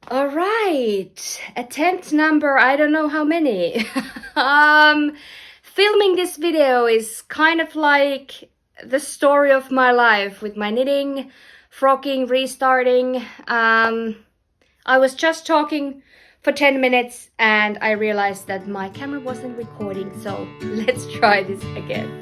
All right, attempt number, I don't know how many. Filming this video is kind of like the story of my life with my knitting, frocking, restarting. I was just talking for 10 minutes and I realized that my camera wasn't recording, so let's try this again.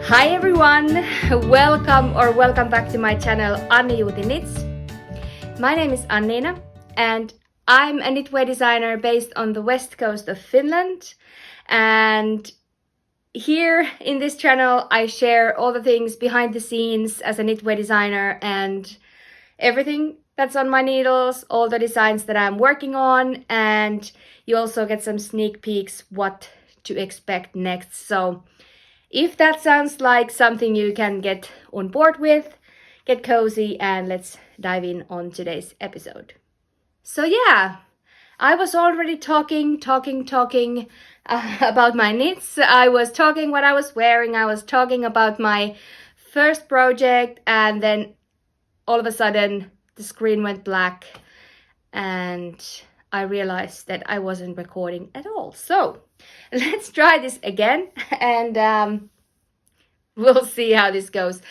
Hi everyone, welcome back to my channel Annijuuti Knits. My name is Annina and I'm a knitwear designer based on the west coast of Finland. And here in this channel I share all the things behind the scenes as a knitwear designer and everything that's on my needles, all the designs that I'm working on, and you also get some sneak peeks what to expect next. So if that sounds like something you can get on board with, get cozy and let's dive in on today's episode. So yeah, I was already talking about my knits. I was talking what I was wearing. I was talking about my first project, and then all of a sudden the screen went black and I realized that I wasn't recording at all. So let's try this again and we'll see how this goes.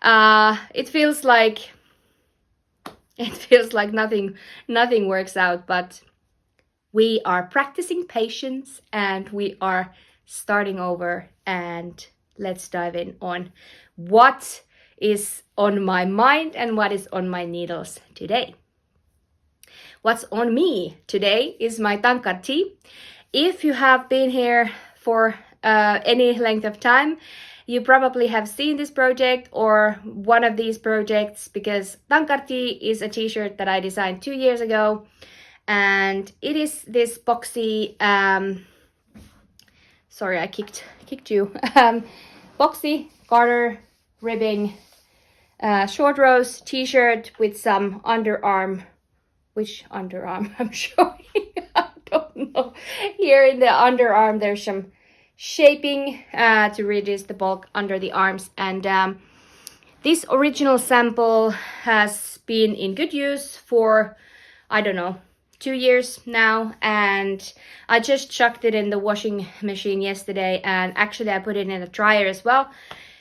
It feels like nothing works out, but we are practicing patience and we are starting over, and let's dive in on what is on my mind and what is on my needles today. What's on me today is my Tankar Tee. If you have been here for any length of time, you probably have seen this project or one of these projects, because Tankar Tee is a t-shirt that I designed 2 years ago, and it is this boxy, sorry I kicked you, boxy garter ribbing short rows t-shirt with some underarm. Which underarm I'm showing? I don't know. Here in the underarm there's some shaping to reduce the bulk under the arms, and this original sample has been in good use for, I don't know, 2 years now, and I just chucked it in the washing machine yesterday, and actually I put it in a dryer as well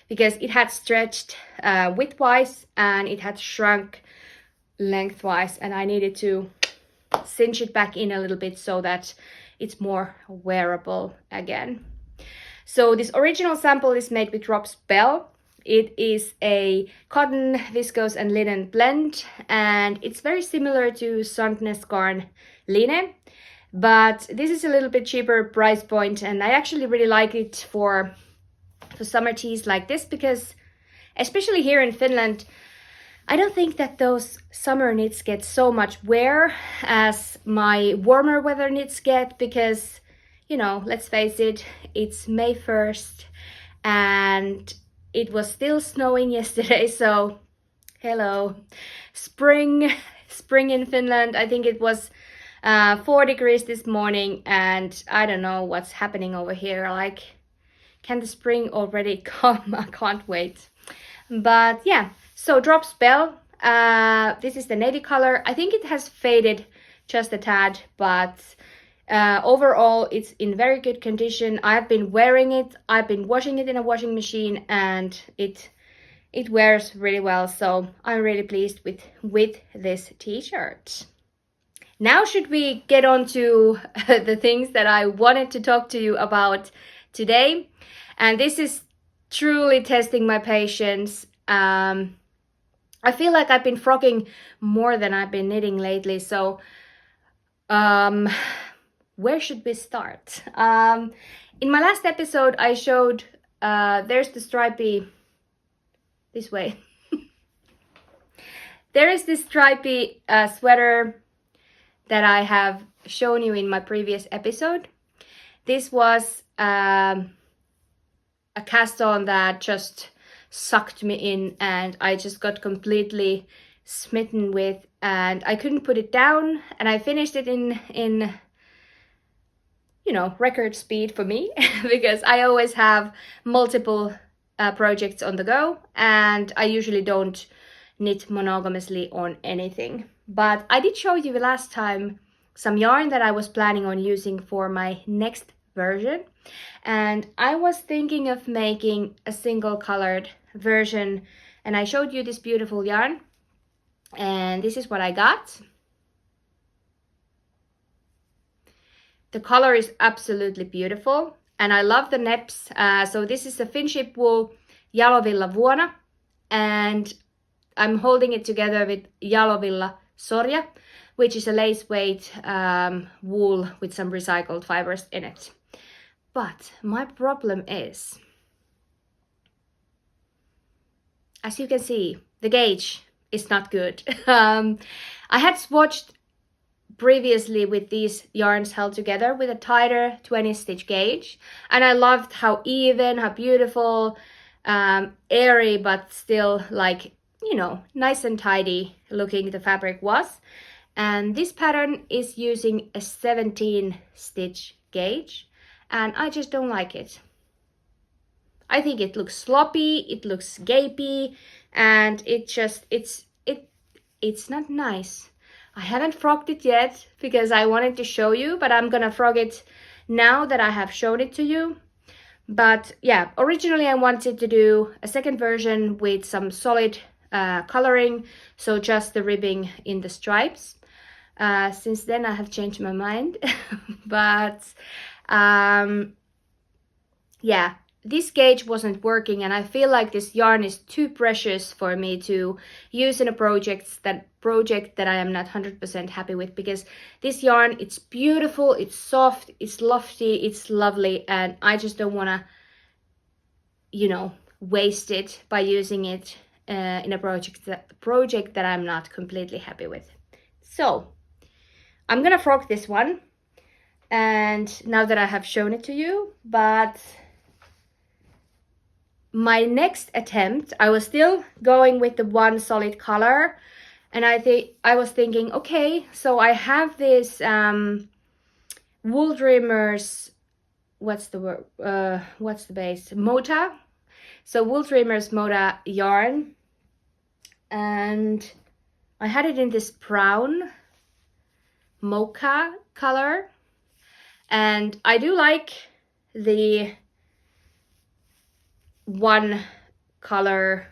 because it had stretched widthwise and it had shrunk lengthwise, and I needed to cinch it back in a little bit so that it's more wearable again. So this original sample is made with Drops Bell. It is a cotton, viscose and linen blend, and it's very similar to Sandnes Garn Line, but this is a little bit cheaper price point, and I actually really like it for summer teas like this, because especially here in Finland, I don't think that those summer knits get so much wear as my warmer weather knits get, because, you know, let's face it, it's May 1st and it was still snowing yesterday, so hello, spring in Finland. I think it was 4 degrees this morning, and I don't know what's happening over here. Like, can the spring already come? I can't wait. But yeah, so Drops Bell, this is the navy color. I think it has faded just a tad, but overall it's in very good condition. I've been wearing it, I've been washing it in a washing machine, and it wears really well, so I'm really pleased with this t-shirt. Now should we get on to the things that I wanted to talk to you about today, and this is truly testing my patience. I feel like I've been frocking more than I've been knitting lately, so where should we start? In my last episode I showed there's the stripy, this way. There is this stripy sweater that I have shown you in my previous episode. This was a cast on that just sucked me in, and I just got completely smitten with, and I couldn't put it down, and I finished it in you know, record speed for me because I always have multiple projects on the go, and I usually don't knit monogamously on anything. But I did show you last time some yarn that I was planning on using for my next version, and I was thinking of making a single colored version, and I showed you this beautiful yarn, and this is what I got. The color is absolutely beautiful, and I love the neps. So this is a Finship wool Jalovilla Vuona, and I'm holding it together with Jalovilla Sorja, which is a lace weight wool with some recycled fibers in it. But my problem is, as you can see, the gauge is not good. I had swatched previously with these yarns held together with a tighter 20 stitch gauge, and I loved how even, how beautiful, airy, but still, like, you know, nice and tidy looking the fabric was. And this pattern is using a 17 stitch gauge, and I just don't like it. I think it looks sloppy, it looks gapey, and it's not nice. I haven't frogged it yet because I wanted to show you, but I'm gonna frog it now that I have shown it to you. But yeah, originally I wanted to do a second version with some solid coloring, so just the ribbing in the stripes. Since then I have changed my mind. But yeah, this gauge wasn't working, and I feel like this yarn is too precious for me to use in a project that I am not 100% happy with, because this yarn, it's beautiful, it's soft, it's lofty, it's lovely, and I just don't want to, you know, waste it by using it in a project that I'm not completely happy with. So I'm gonna frog this one, and now that I have shown it to you, but my next attempt, I was still going with the one solid color, and I was thinking, okay, so I have this Wool Dreamers, what's the word? What's the base? Mota. So Wool Dreamers Mota yarn, and I had it in this brown mocha color, and I do like the one color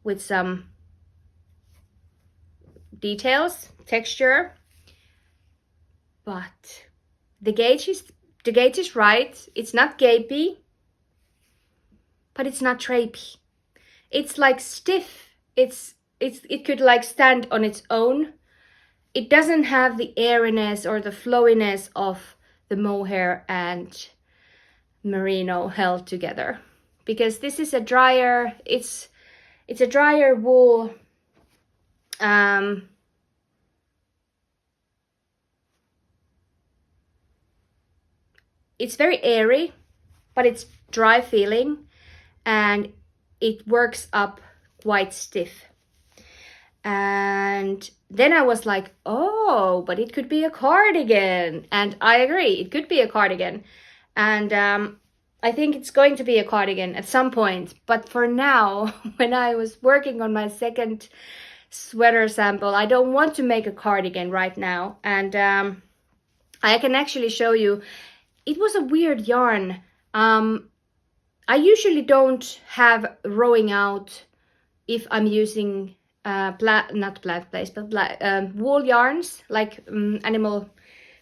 with some details, texture, but the gauge is right. It's not gapey, but it's not drapey. It's like stiff. It could like stand on its own. It doesn't have the airiness or the flowiness of the mohair and merino held together, because this is a drier, it's a drier wool. It's very airy, but it's dry feeling, and it works up quite stiff. And then I was like, oh, but it could be a cardigan. And I agree, it could be a cardigan. And I think it's going to be a cardigan at some point. But for now, when I was working on my second sweater sample, I don't want to make a cardigan right now. And I can actually show you, it was a weird yarn. I usually don't have rowing out if I'm using not plant-based, but wool yarns, like animal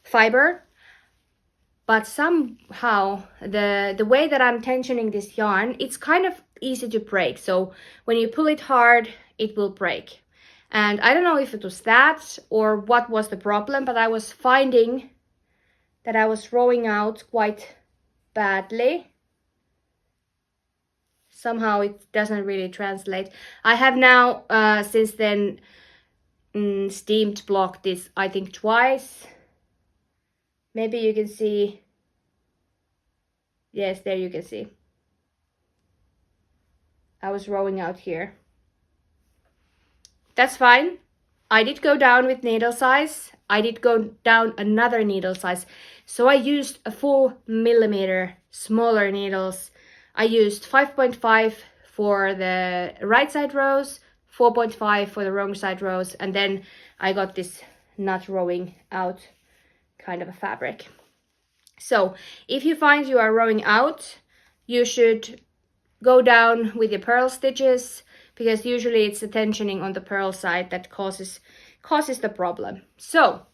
fiber. But somehow the way that I'm tensioning this yarn, it's kind of easy to break. So when you pull it hard, it will break. And I don't know if it was that or what was the problem, but I was finding that I was rowing out quite badly. Somehow it doesn't really translate. I have now since then steamed blocked this, I think, twice. Maybe you can see. Yes, there you can see. I was rowing out here. That's fine. I did go down with needle size. I did go down another needle size. So I used a 4mm smaller needles. I used 5.5 for the right side rows, 4.5 for the wrong side rows, and then I got this not rowing out kind of a fabric. So if you find you are rowing out, you should go down with your purl stitches, because usually it's the tensioning on the purl side that causes the problem. So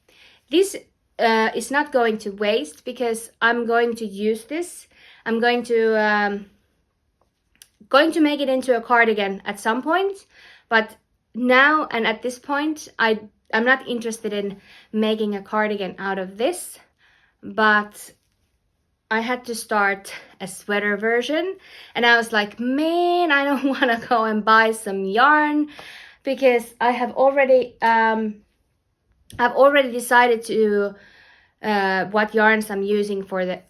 this is not going to waste, because I'm going to use this. I'm going to make it into a cardigan at some point, but now and at this point I'm not interested in making a cardigan out of this, but I had to start a sweater version, and I was like, man, I don't want to go and buy some yarn, because I've already decided to what yarns I'm using for the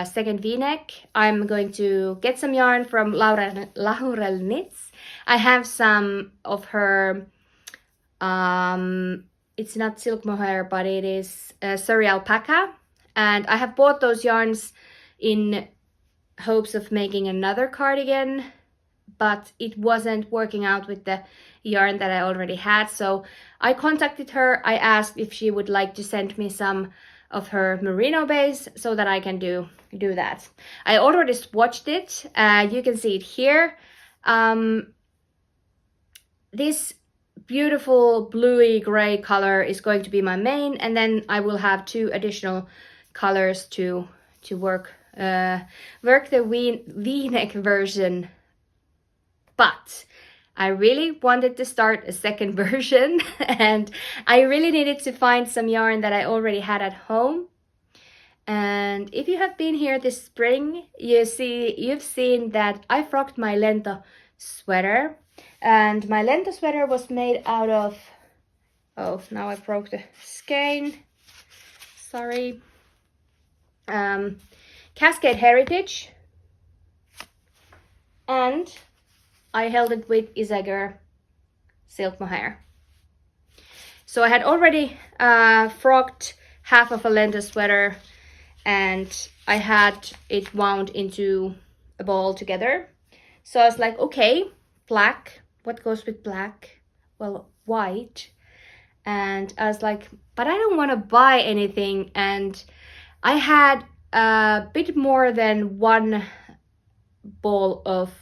second v-neck. I'm going to get some yarn from Laurel Knits. I have some of her it's not silk mohair, but it is Surrey alpaca, and I have bought those yarns in hopes of making another cardigan, but it wasn't working out with the yarn that I already had. So I contacted her. I asked if she would like to send me some of her merino base so that I can do that. I already swatched it. You can see it here. This beautiful bluey gray color is going to be my main, and then I will have 2 additional colors to work the v-neck version. But I really wanted to start a second version, and I really needed to find some yarn that I already had at home. And if you have been here this spring, you've seen that I frocked my Lento sweater, and my Lento sweater was made out of, oh, now I broke the skein, sorry, Cascade Heritage, and I held it with Isager silk mohair. So I had already frocked half of a Lento sweater, and I had it wound into a ball together. So I was like, okay, black, what goes with black? Well, white. And I was like, but I don't want to buy anything. And I had a bit more than 1 ball of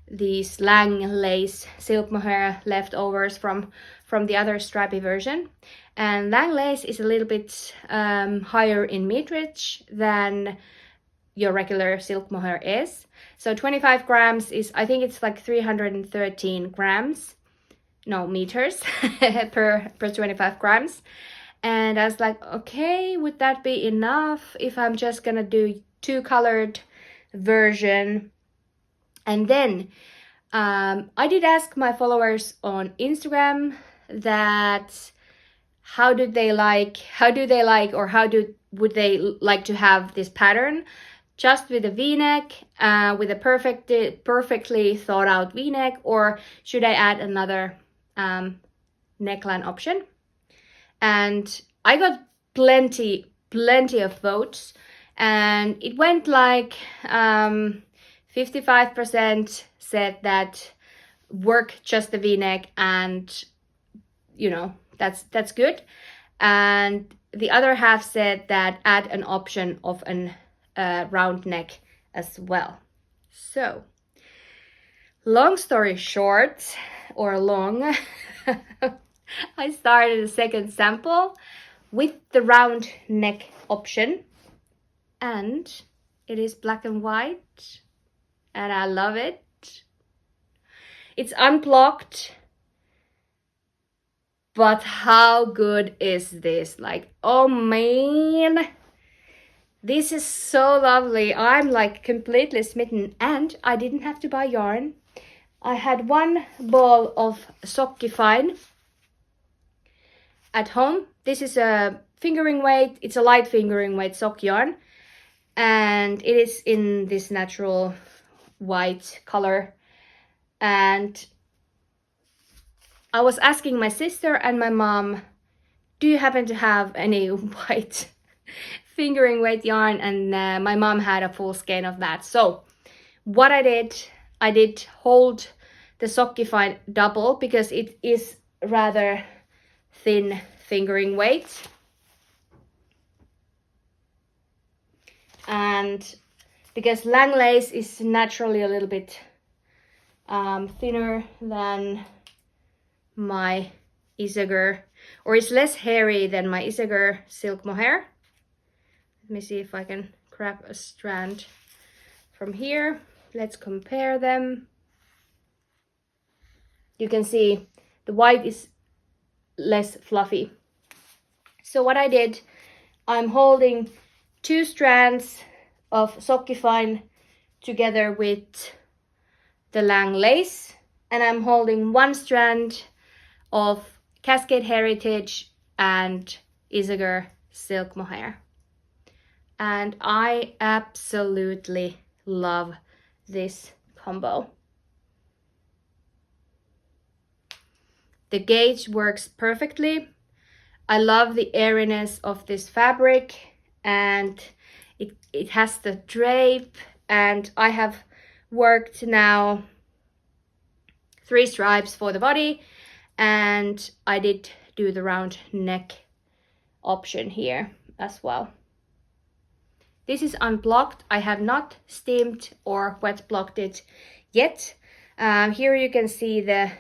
these Lang lace silk mohair leftovers from the other strappy version. And Lang lace is a little bit higher in meterage than your regular silk mohair is. So 25 grams is, I think it's like 313 grams, no, meters per 25 grams. And I was like, okay, would that be enough if I'm just gonna do 2 colored version? And then I did ask my followers on Instagram that would they like to have this pattern just with a v-neck, with a perfectly thought out v-neck, or should I add another neckline option? And I got plenty of votes, and it went like 55% said that work just the v-neck, and you know, that's good. And the other half said that add an option of an round neck as well. So long story short, or long, I started a second sample with the round neck option, and it is black and white, and I love it. It's unblocked, but how good is this? Like, oh man, this is so lovely. I'm like completely smitten, and I didn't have to buy yarn. I had 1 ball of Socki Fine at home. This is a fingering weight. It's a light fingering weight sock yarn, and it is in this natural white color. And I was asking my sister and my mom, do you happen to have any white fingering weight yarn? And my mom had a full skein of that. So what I did hold the Sockify double because it is rather thin fingering weight. And because Lang lace is naturally a little bit thinner than my Isager, or it's less hairy than my Isager silk mohair. Let me see if I can grab a strand from here. Let's compare them. You can see the white is less fluffy. So what I did, I'm holding 2 strands of Sockify together with the Lang lace, and I'm holding 1 strand of Cascade Heritage and Isager silk mohair. And I absolutely love this combo. The gauge works perfectly. I love the airiness of this fabric, and it has the drape, and I have worked now 3 stripes for the body, and I did do the round neck option here as well. This is unblocked. I have not steamed or wet blocked it yet. Here you can see the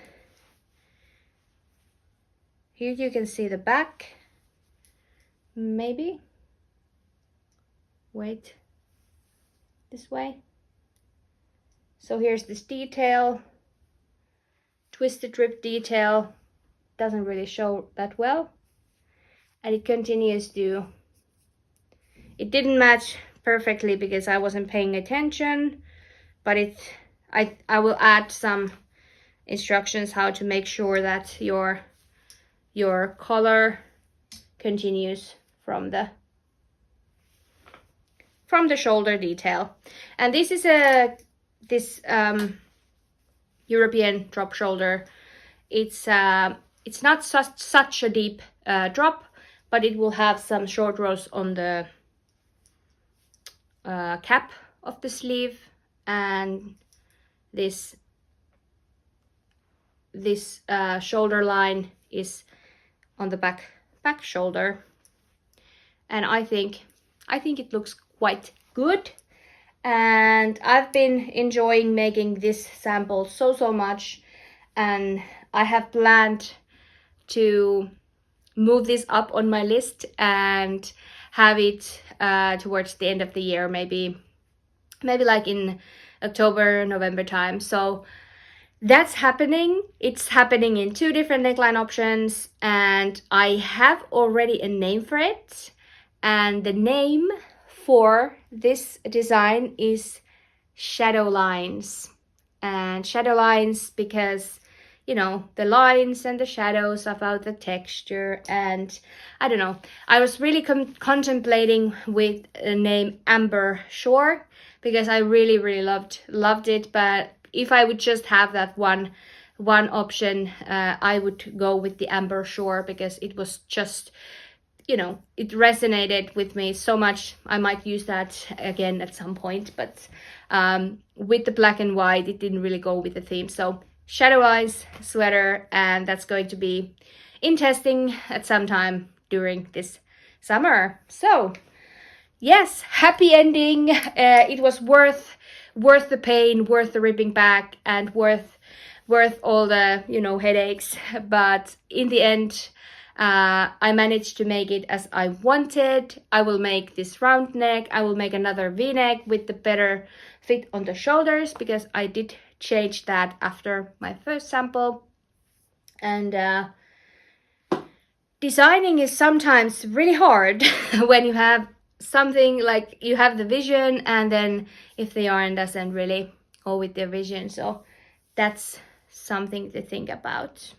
back. Maybe. Wait. This way. So here's this detail. Twisted drip detail. Doesn't really show that well. And it continues to... It didn't match perfectly because I wasn't paying attention, but I will add some instructions how to make sure that your color continues from the shoulder detail. And this is this European drop shoulder. It's not such a deep drop, but it will have some short rows on the cap of the sleeve, and this shoulder line is on the back shoulder, and I think it looks quite good, and I've been enjoying making this sample so much, and I have planned to move this up on my list and have it towards the end of the year, maybe like in October, November time. So that's happening. It's happening in 2 different neckline options, and I have already a name for it. And the name for this design is Shadow Lines. And Shadow Lines because, you know, the lines and the shadows about the texture, and I don't know. I was really contemplating with the name Amber Shore because I really loved it, but if I would just have that one option, I would go with the Amber Shore because it was just, you know, it resonated with me so much. I might use that again at some point, but with the black and white, it didn't really go with the theme. So Shadow Lines sweater, and that's going to be in testing at some time during this summer. So yes, happy ending. It was worth the pain, worth the ripping back, and worth all the, you know, headaches. But in the end, I managed to make it as I wanted. I will make this round neck. I will make another V-neck with the better fit on the shoulders because I did change that after my first sample. And designing is sometimes really hard when you have something like you have the vision, and then if the yarn doesn't really go with the vision. So that's something to think about.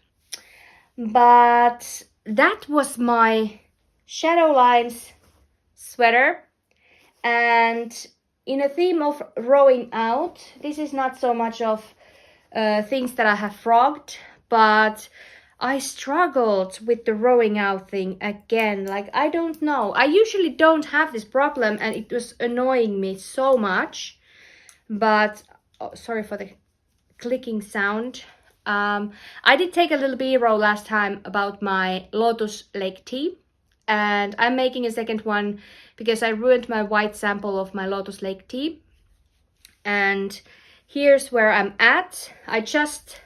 But that was my Shadow Lines sweater, and in a theme of rowing out, this is not so much of things that I have frogged, but I struggled with the rowing out thing again. Like, I don't know. I usually don't have this problem and it was annoying me so much. But, oh, sorry for the clicking sound. I did take a little B-roll last time about my Lotus Lake tea. And I'm making a second one because I ruined my white sample of my Lotus Lake tea. And here's where I'm at. I just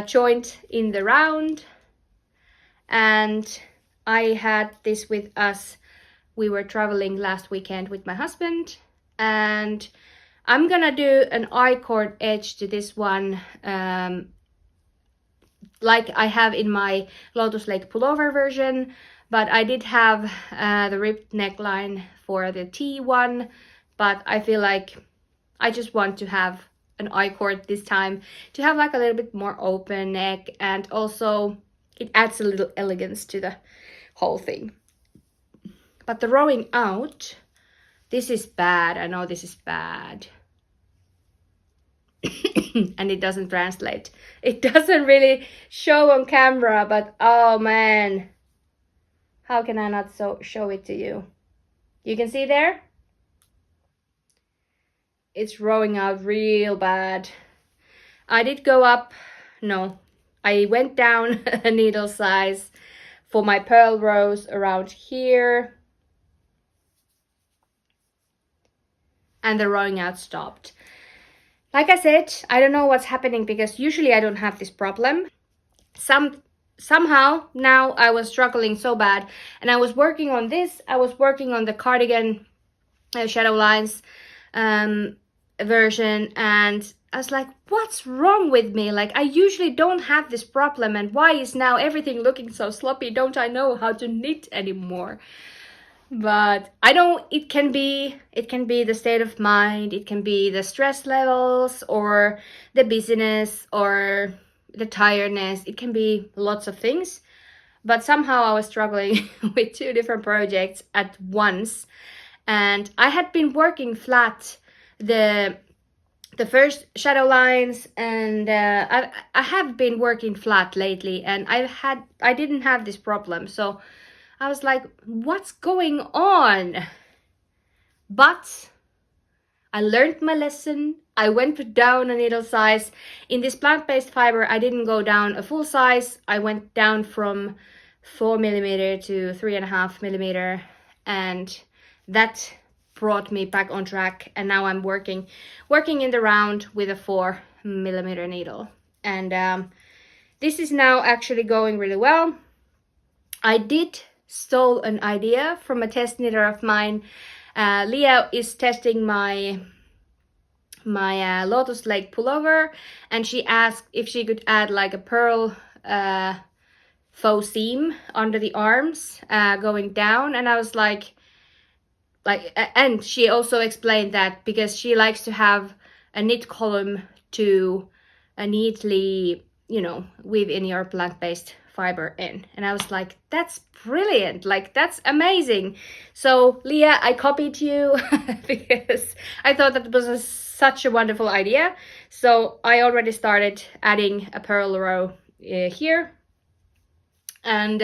joined in the round, and I had this with us. We were traveling last weekend with my husband, and I'm gonna do an I-cord edge to this one, like I have in my Lotus Lake pullover version, but I did have the ribbed neckline for the T one, but I feel like I just want to have an I-cord this time to have like a little bit more open neck, and also it adds a little elegance to the whole thing. But the rowing out, this is bad. I know this is bad. And it doesn't translate. It doesn't really show on camera, but oh man. How can I not show it to you? You can see there? It's rowing out real bad. I did go up, no, I went down a needle size for my pearl rows around here. And the rowing out stopped. Like I said, I don't know what's happening because usually I don't have this problem. Somehow now I was struggling so bad, and I was working on this. I was working on the cardigan shadow lines version, and I was like, what's wrong with me? Like, I usually don't have this problem, and why is now everything looking so sloppy? Don't I know how to knit anymore? But I know it can be the state of mind, it can be the stress levels or the busyness or the tiredness. It can be lots of things. But somehow I was struggling with 2 different projects at once. And I had been working flat the first shadow lines, and I have been working flat lately, and I didn't have this problem. So I was like, what's going on? But I learned my lesson. I went down a needle size. In this plant-based fiber, I didn't go down a full size. I went down from 4mm to 3.5mm, and that brought me back on track. And now I'm working in the round with a 4mm needle. And this is now actually going really well. I did stole an idea from a test knitter of mine. Leah is testing my Lotus Lake pullover, and she asked if she could add like a pearl faux seam under the arms going down, and I was like, and she also explained that because she likes to have a knit column to neatly, you know, weave in your plant-based fiber in. And I was like, that's brilliant, like that's amazing. So Leah, I copied you because I thought that was such a wonderful idea. So I already started adding a pearl row here, and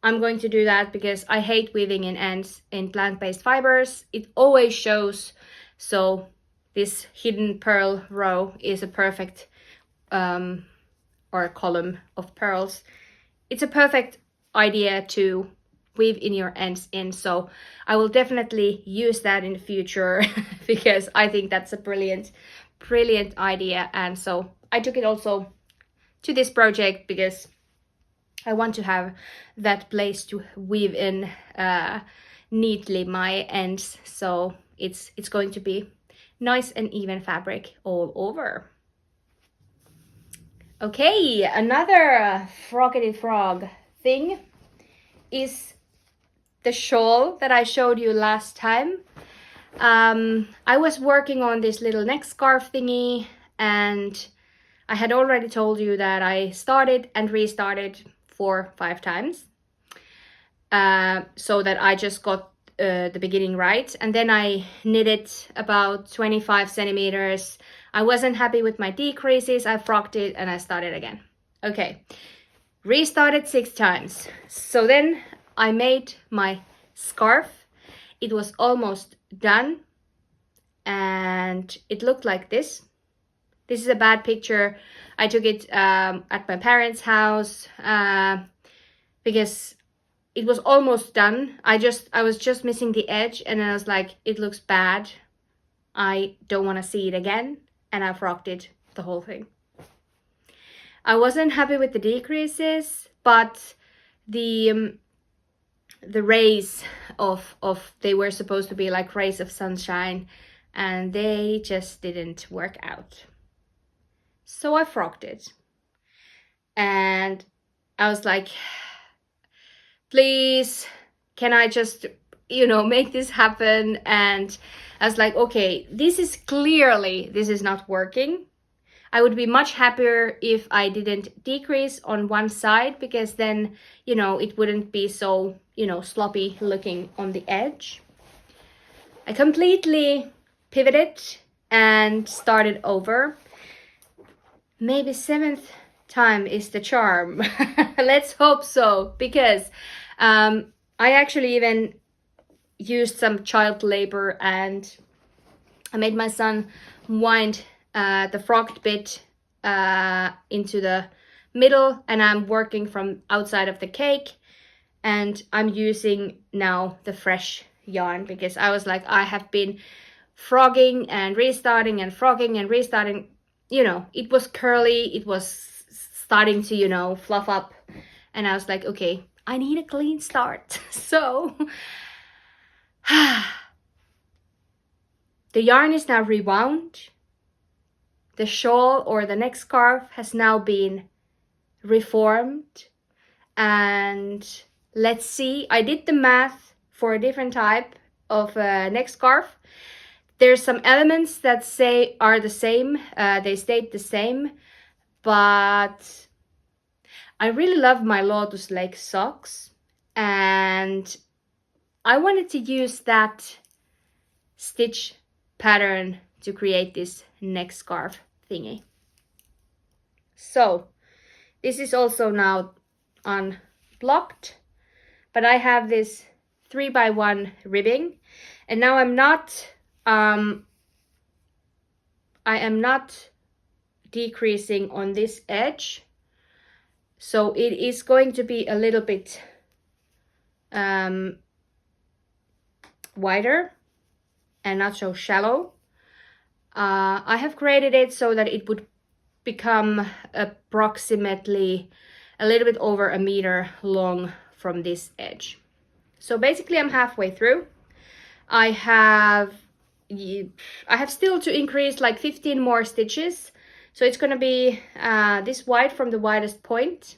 I'm going to do that because I hate weaving in ends in plant-based fibers. It always shows. So this hidden pearl row is a perfect or a column of pearls. It's a perfect idea to weave in your ends in. So I will definitely use that in the future because I think that's a brilliant idea. And so I took it also to this project because I want to have that place to weave in neatly my ends. So it's going to be nice and even fabric all over. Okay, another Froggity Frog thing is the shawl that I showed you last time. I was working on this little neck scarf thingy, and I had already told you that I started and restarted 4-5 times so that I just got the beginning right, and then I knitted about 25 centimeters. I wasn't happy with my decreases. I frogged it and I started again. Okay, restarted 6 times. So then I made my scarf. It was almost done and it looked like this. This is a bad picture. I took it at my parents' house because it was almost done. I was just missing the edge and I was like, it looks bad. I don't want to see it again. And I frocked it, the whole thing. I wasn't happy with the decreases, but the rays of they were supposed to be like rays of sunshine and they just didn't work out. So I frocked it. And I was like, please, can I just, make this happen? And I was like, okay, this is not working. I would be much happier if I didn't decrease on one side because then, it wouldn't be so, sloppy looking on the edge. I completely pivoted and started over. Maybe 7th time is the charm. Let's hope so, because I actually even used some child labor and I made my son wind the frocked bit into the middle, and I'm working from outside of the cake, and I'm using now the fresh yarn because I was like, I have been frogging and restarting and frogging and restarting. It was curly, it was starting to, fluff up, and I was like, okay, I need a clean start. So the yarn is now rewound. The shawl or the neck scarf has now been reformed. And let's see, I did the math for a different type of neck scarf. There's some elements that are the same, they stayed the same, but I really love my Lotus Lake socks and I wanted to use that stitch pattern to create this neck scarf thingy. So this is also now unblocked, but I have this 3x1 ribbing, and now I am not decreasing on this edge, so it is going to be a little bit wider and not so shallow. I have created it so that it would become approximately a little bit over 1 meter long from this edge. So basically I'm halfway through. I have still to increase like 15 more stitches. So it's gonna be this wide from the widest point.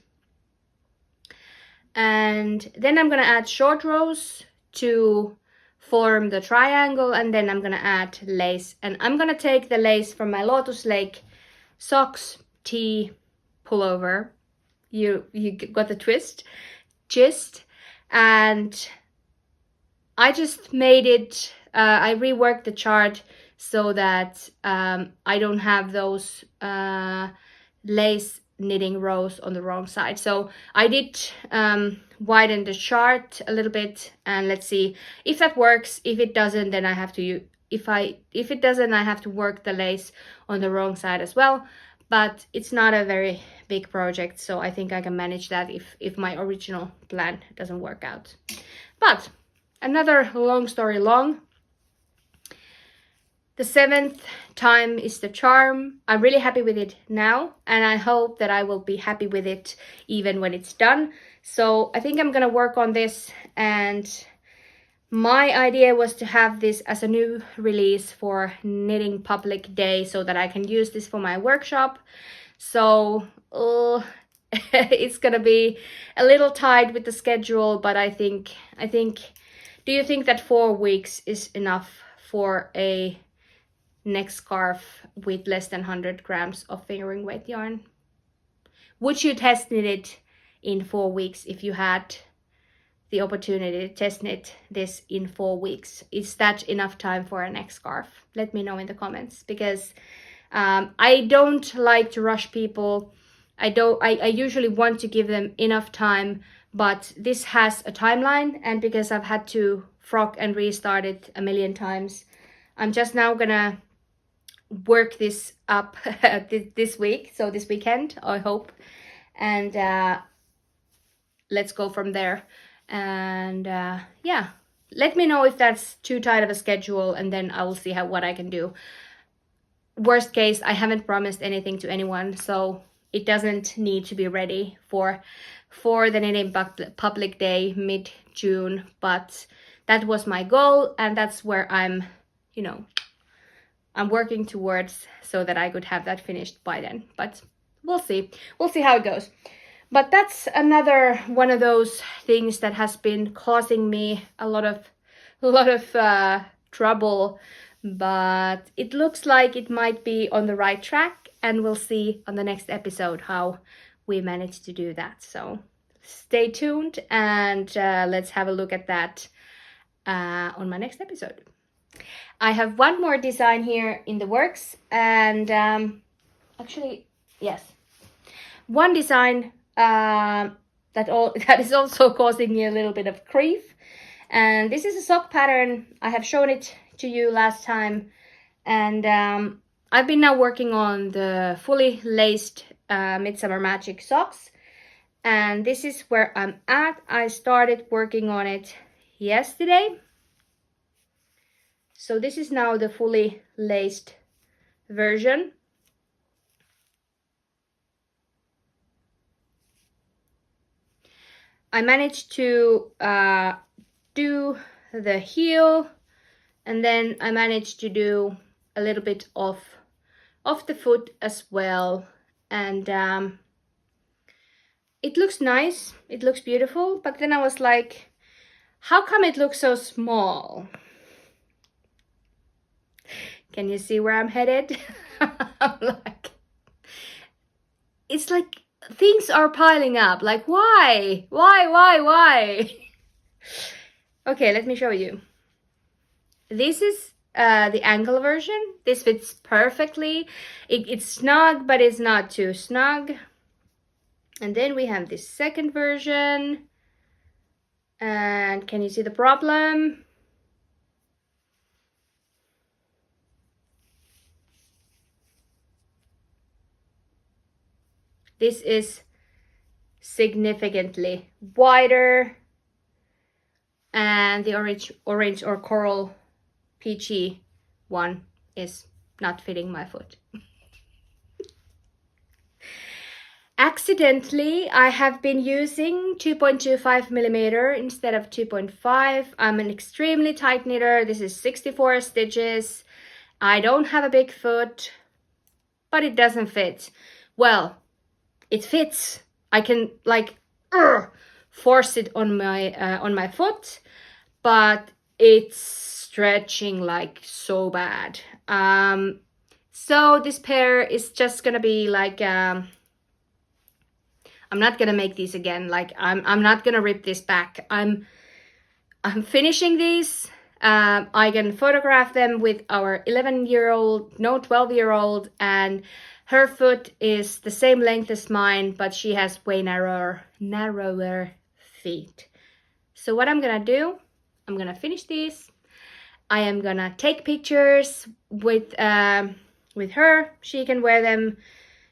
And then I'm gonna add short rows to form the triangle, and then I'm gonna add lace. And I'm gonna take the lace from my Lotus Lake socks tee pullover. You got the gist. And I just made it, I reworked the chart so that I don't have those lace knitting rows on the wrong side. So I did widen the chart a little bit, and let's see if that works. If it doesn't, then I have to if it doesn't, I have to work the lace on the wrong side as well. But it's not a very big project, so I think I can manage that if my original plan doesn't work out. But another long story long, the 7th time is the charm. I'm really happy with it now, and I hope that I will be happy with it even when it's done. So I think I'm gonna work on this, and my idea was to have this as a new release for Knitting Public Day so that I can use this for my workshop. So it's gonna be a little tight with the schedule, but I think, do you think that 4 weeks is enough for a neck scarf with less than 100 grams of fingering weight yarn? Would you test knit it in 4 weeks if you had the opportunity to test knit this in 4 weeks? Is that enough time for a neck scarf? Let me know in the comments, because I don't like to rush people. I usually want to give them enough time, but this has a timeline, and because I've had to frock and restart it a million times, I'm just now gonna work this up this week, so this weekend, I hope, and let's go from there. And yeah, let me know if that's too tight of a schedule, and then I will see what I can do. Worst case, I haven't promised anything to anyone, so it doesn't need to be ready for the Knitting Public Day mid-June, but that was my goal, and that's where I'm working towards, so that I could have that finished by then. But we'll see how it goes. But that's another one of those things that has been causing me a lot of trouble, but it looks like it might be on the right track, and we'll see on the next episode how we manage to do that. So stay tuned, and let's have a look at that on my next episode. I have one more design here in the works, and actually, yes, one design that is also causing me a little bit of grief. And this is a sock pattern. I have shown it to you last time, and I've been now working on the fully laced Midsummer Magic Socks, and this is where I'm at. I started working on it yesterday, so this is now the fully laced version. I managed to do the heel, and then I managed to do a little bit of the foot as well, and it looks nice, it looks beautiful, but then I was like, how come it looks so small? Can you see where I'm headed? It's like things are piling up. Like, why? Okay, let me show you. This is the ankle version. This fits perfectly. It's snug, but it's not too snug. And then we have this second version. And can you see the problem? This is significantly wider, and the orange or coral peachy one is not fitting my foot. Accidentally, I have been using 2.25 millimeter instead of 2.5. I'm an extremely tight knitter. This is 64 stitches. I don't have a big foot, but it doesn't fit. Well, it fits. I can force it on my foot, but it's stretching like so bad. So this pair is just gonna be like I'm not gonna make these again. Like I'm not gonna rip this back. I'm finishing these. I can photograph them with our 12-year-old, and her foot is the same length as mine, but she has way narrower feet. So what I'm gonna do, I'm gonna finish these. I am gonna take pictures with her. She can wear them.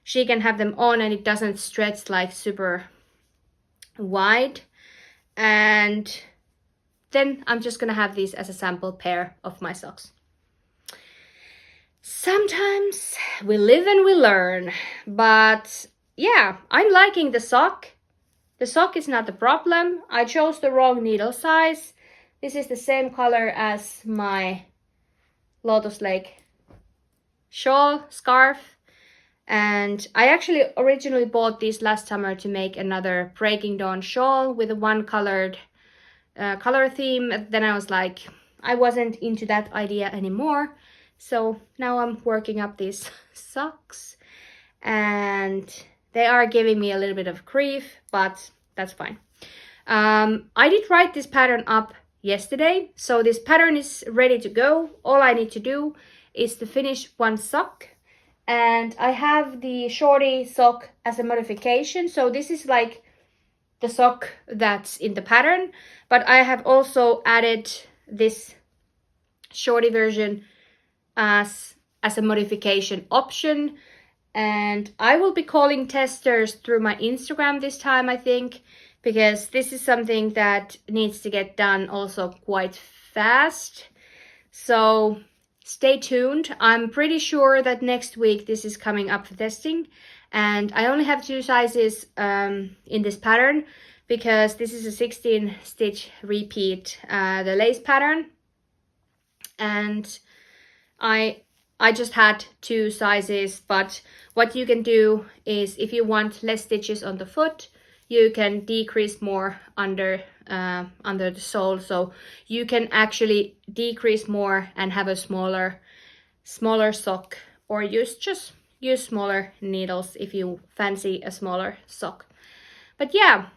She can have them on, and it doesn't stretch like super wide. And then I'm just gonna have these as a sample pair of my socks. Sometimes we live and we learn, but yeah, I'm liking the sock. The sock is not the problem. I chose the wrong needle size. This is the same color as my Lotus Lake shawl, scarf. And I actually originally bought these last summer to make another Breaking Dawn shawl with a one-colored color theme. Then I was like, I wasn't into that idea anymore. So now I'm working up these socks, and they are giving me a little bit of grief, but that's fine. I did write this pattern up yesterday, so this pattern is ready to go. All I need to do is to finish one sock, And I have the shorty sock as a modification. So this is like the sock that's in the pattern, but I have also added this shorty version as a modification option. And I will be calling testers through my Instagram this time, I think, because this is something that needs to get done also quite fast. So stay tuned. I'm pretty sure that next week this is coming up for testing. And I only have 2 sizes in this pattern because this is a 16 stitch repeat, the lace pattern. And I just had 2 sizes, but what you can do is if you want less stitches on the foot, you can decrease more under the sole. So you can actually decrease more and have a smaller sock, or just use smaller needles if you fancy a smaller sock. But yeah,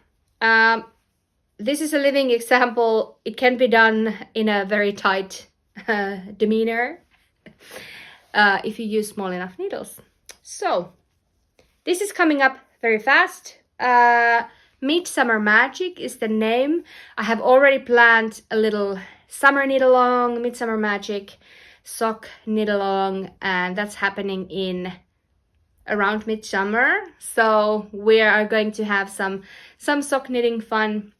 this is a living example. It can be done in a very tight demeanor. If you use small enough needles. So this is coming up very fast. Midsummer Magic is the name. I have already planned a little summer knit along, Midsummer Magic sock knit along, and that's happening in around midsummer. So we are going to have some sock knitting fun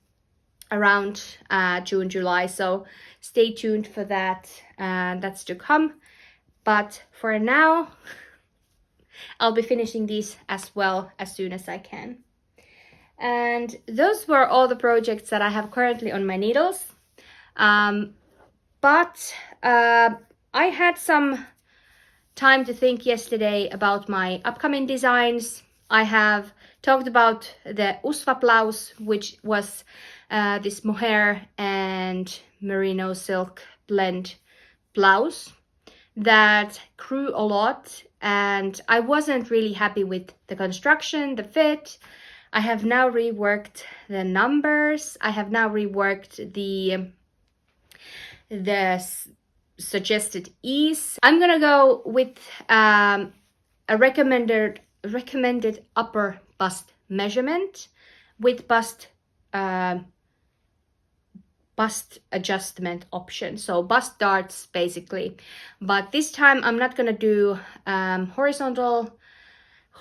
around June, July. So stay tuned for that. That's to come. But for now, I'll be finishing these as well as soon as I can. And those were all the projects that I have currently on my needles. But I had some time to think yesterday about my upcoming designs. I have talked about the Usva blouse, which was this mohair and merino silk blend blouse that grew a lot, and I wasn't really happy with the construction, the fit. I have now reworked the numbers. I have now reworked the suggested ease. I'm gonna go with a recommended upper bust measurement with bust adjustment option, so bust darts basically. But this time I'm not gonna do horizontal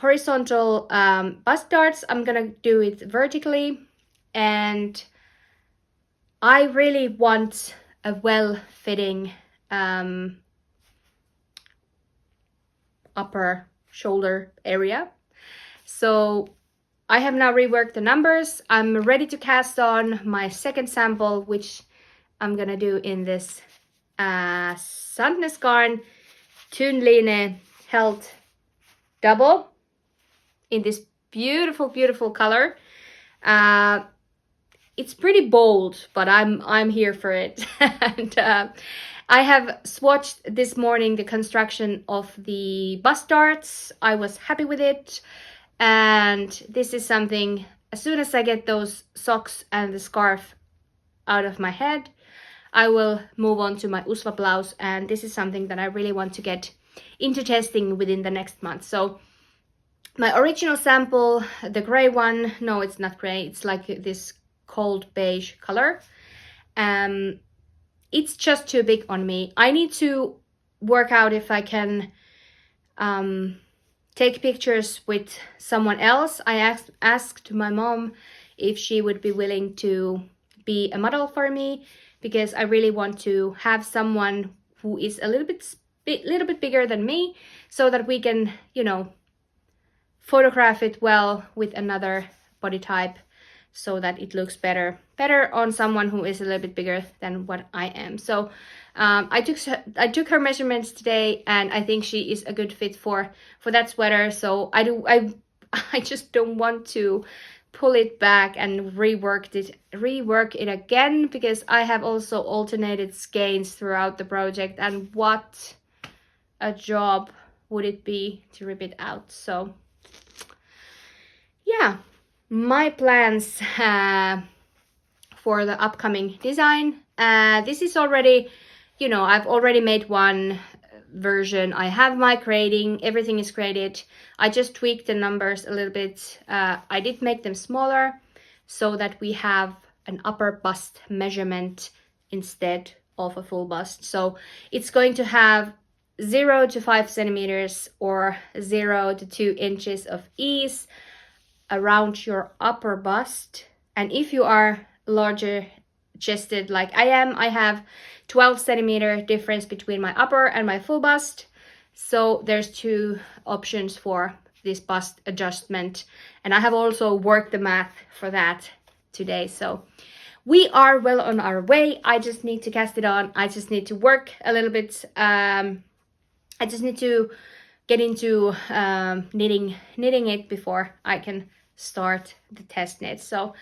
bust darts. I'm gonna do it vertically, and I really want a well-fitting upper shoulder area. So I have now reworked the numbers. I'm ready to cast on my second sample, which I'm gonna do in this Sandnes Garn Tunline Held Double in this beautiful color. It's pretty bold, but I'm here for it. And I have swatched this morning the construction of the bust darts. I was happy with it. And this is something, as soon as I get those socks and the scarf out of my head, I will move on to my Usva blouse. And this is something that I really want to get into testing within the next month. So my original sample, the gray one, no, it's not gray. It's like this cold beige color. It's just too big on me. I need to work out if I can take pictures with someone else. I asked my mom if she would be willing to be a model for me, because I really want to have someone who is a little bit bigger than me, so that we can, you know, photograph it well with another body type, so that it looks better on someone who is a little bit bigger than what I am. So I took her measurements today, and I think she is a good fit for that sweater. So I just don't want to pull it back and rework it again, because I have also alternated skeins throughout the project, and what a job would it be to rip it out. So yeah, my plans for the upcoming design. This is already, you know, I've already made one version. I have my grading, everything is graded. I just tweaked the numbers a little bit. I did make them smaller so that we have an upper bust measurement instead of a full bust. So it's going to have 0 to 5 centimeters or 0 to 2 inches of ease around your upper bust. And if you are larger chested like I am, I have 12 centimeter difference between my upper and my full bust. So there's 2 options for this bust adjustment. And I have also worked the math for that today. So we are well on our way. I just need to cast it on. I just need to work a little bit. I just need to get into knitting it before I can start the test knit. So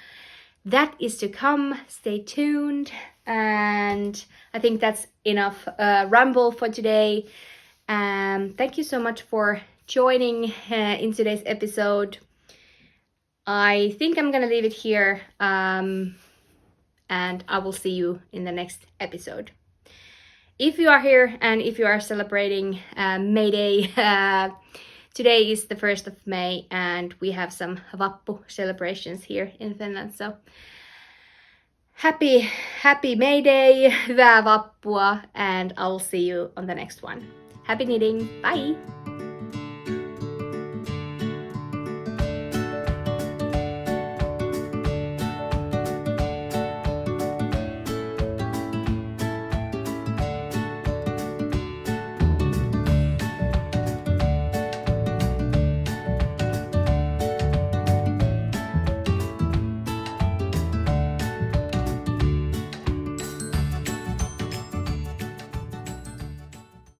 that is to come. Stay tuned. And I think that's enough ramble for today. Thank you so much for joining in today's episode. I think I'm gonna leave it here, and I will see you in the next episode. If you are here and if you are celebrating May Day, today is the 1st of May and we have some Vappu celebrations here in Finland. So happy May Day, hyvää Vappua, and I'll see you on the next one. Happy knitting, bye!